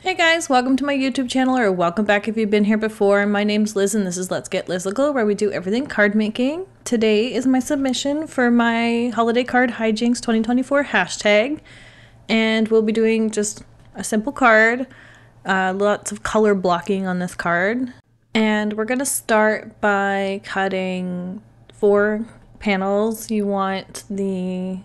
Hey guys, welcome to my YouTube channel, or welcome back if you've been here before. My name's Liz and this is Let's Get Lizical, where we do everything card making. Today is my submission for my holiday card hijinks 2024 hashtag, and we'll be doing just a simple card, lots of color blocking on this card. And we're gonna start by cutting 4 panels. You want the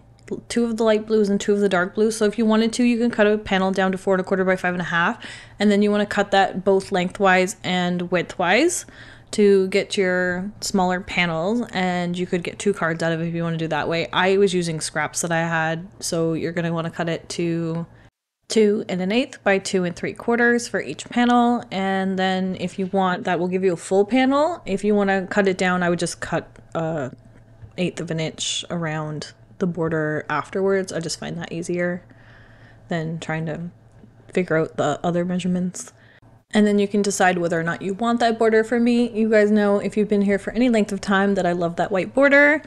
2 of the light blues and 2 of the dark blues. So if you wanted to, you can cut a panel down to 4 1/4 by 5 1/2, and then you want to cut that both lengthwise and widthwise to get your smaller panels, and you could get 2 cards out of it if you want to do that way. I was using scraps that I had, so you're going to want to cut it to 2 1/8 by 2 3/4 for each panel, and then if you want, that will give you a full panel. If you want to cut it down, I would just cut 1/8 of an inch around the border afterwards. I just find that easier than trying to figure out the other measurements. And then you can decide whether or not you want that border. For me, you guys know if you've been here for any length of time that I love that white border,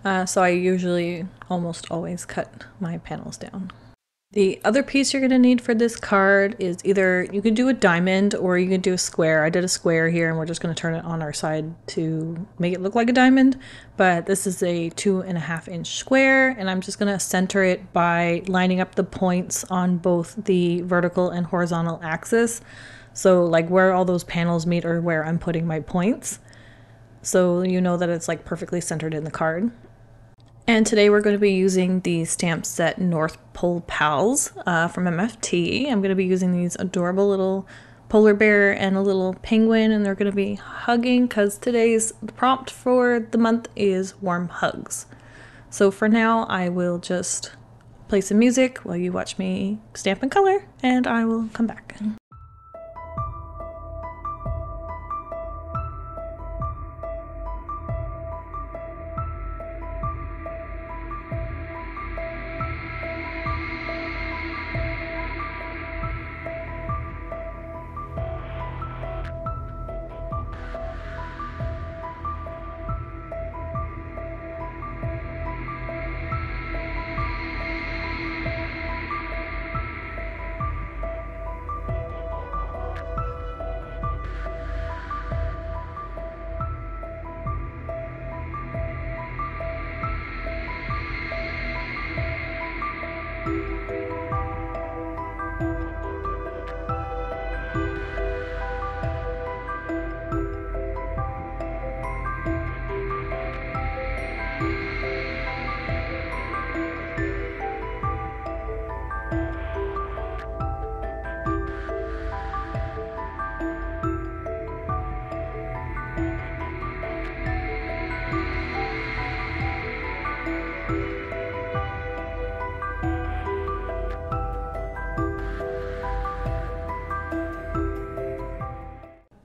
so I usually almost always cut my panels down. The other piece you're going to need for this card is either you could do a diamond or you could do a square. I did a square here and we're just going to turn it on our side to make it look like a diamond, but this is a 2 1/2 inch square, and I'm just going to center it by lining up the points on both the vertical and horizontal axis. So like where all those panels meet or where I'm putting my points, so you know that it's like perfectly centered in the card. And today we're going to be using the stamp set North Pole Pals from MFT. I'm going to be using these adorable little polar bear and a little penguin, and they're going to be hugging because today's prompt for the month is warm hugs. So for now, I will just play some music while you watch me stamp and color, and I will come back.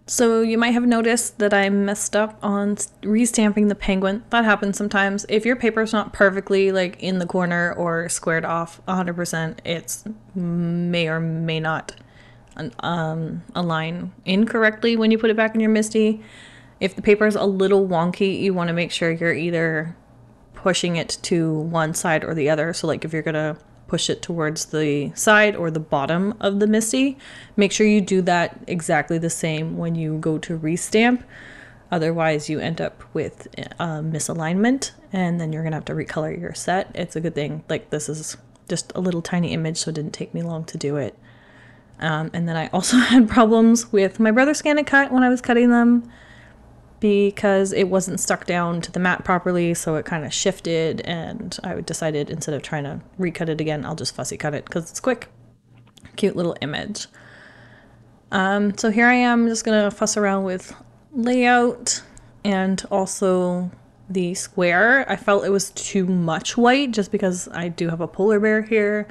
So you might have noticed that I messed up on restamping the penguin. That happens sometimes. If your paper's not perfectly like in the corner or squared off 100%, it's may or may not align incorrectly when you put it back in your MISTI. If the paper is a little wonky, you want to make sure you're either pushing it to one side or the other. So like if you're gonna push it towards the side or the bottom of the MISTI, make sure you do that exactly the same when you go to restamp. Otherwise you end up with misalignment, and then you're gonna have to recolor your set. It's a good thing, like this is just a little tiny image, so it didn't take me long to do it. And then I also had problems with my Brother Scan and Cut when I was cutting them, because it wasn't stuck down to the mat properly, so it kind of shifted, and I decided instead of trying to recut it again, I'll just fussy cut it because it's quick. Cute little image. So here I am just gonna fuss around with layout and also the square. I felt it was too much white just because I do have a polar bear here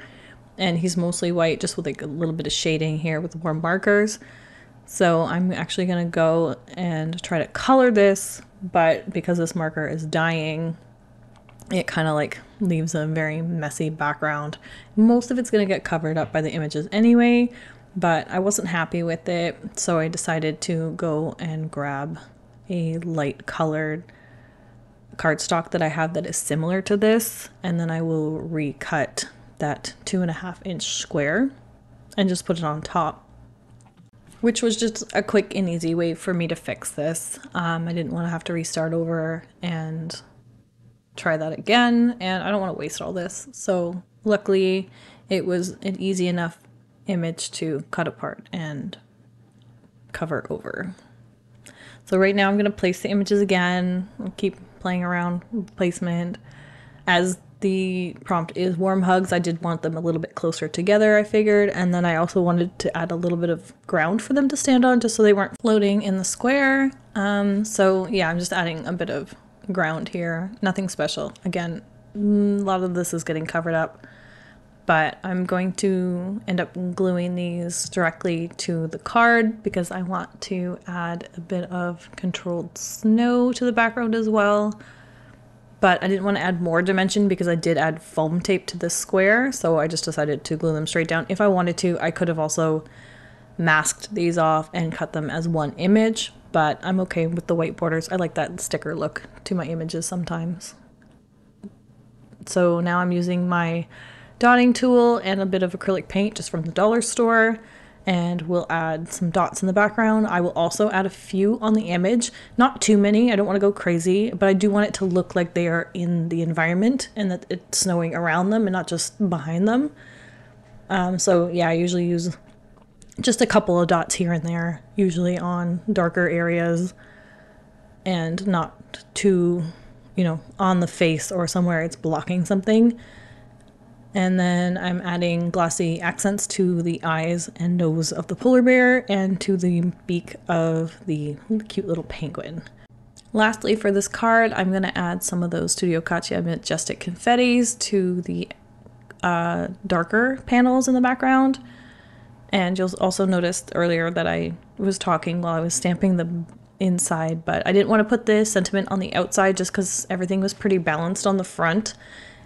and he's mostly white, just with like a little bit of shading here with warm markers. So I'm actually going to go and try to color this, but because this marker is dying, it kind of like leaves a very messy background. Most of it's going to get covered up by the images anyway, but I wasn't happy with it, so I decided to go and grab a light colored cardstock that I have that is similar to this, and then I will recut that 2.5 inch square and just put it on top which was just a quick and easy way for me to fix this. I didn't want to have to restart over and try that again, and I don't want to waste all this. So luckily it was an easy enough image to cut apart and cover over. So right now I'm going to place the images again. I'll keep playing around with placement. As the prompt is warm hugs, I did want them a little bit closer together, I figured, and then I also wanted to add a little bit of ground for them to stand on just so they weren't floating in the square. So yeah, I'm just adding a bit of ground here, nothing special. Again, a lot of this is getting covered up, but I'm going to end up gluing these directly to the card because I want to add a bit of controlled snow to the background as well. But I didn't want to add more dimension because I did add foam tape to this square, so I just decided to glue them straight down. If I wanted to, I could have also masked these off and cut them as one image, but I'm okay with the white borders. I like that sticker look to my images sometimes. So now I'm using my dotting tool and a bit of acrylic paint just from the dollar store, and we'll add some dots in the background. I will also add a few on the image, not too many. I don't want to go crazy, but I do want it to look like they are in the environment and that it's snowing around them and not just behind them. So yeah, I usually use just a couple of dots here and there, usually on darker areas and not too, you know, on the face or somewhere it's blocking something. And then I'm adding glossy accents to the eyes and nose of the polar bear and to the beak of the cute little penguin. Lastly, for this card, I'm going to add some of those Studio Katya Majestic Confettis to the darker panels in the background. And you'll also notice earlier that I was talking while I was stamping the inside, but I didn't want to put the sentiment on the outside just because everything was pretty balanced on the front.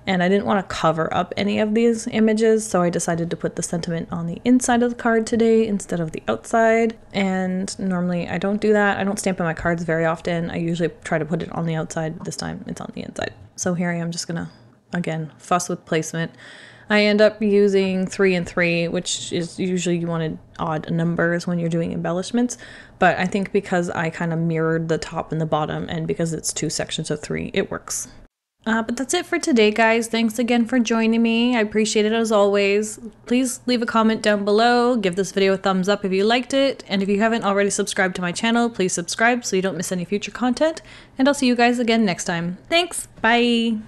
And I didn't want to cover up any of these images, so I decided to put the sentiment on the inside of the card today instead of the outside. And normally I don't do that. I don't stamp in my cards very often. I usually try to put it on the outside. This time it's on the inside. So here I am just gonna, again, fuss with placement. I end up using 3 and 3, which is usually you wanted odd numbers when you're doing embellishments. But I think because I kind of mirrored the top and the bottom, and because it's 2 sections of 3, it works. But that's it for today, guys. Thanks again for joining me. I appreciate it as always. Please leave a comment down below. Give this video a thumbs up if you liked it. And if you haven't already subscribed to my channel, please subscribe so you don't miss any future content. And I'll see you guys again next time. Thanks. Bye.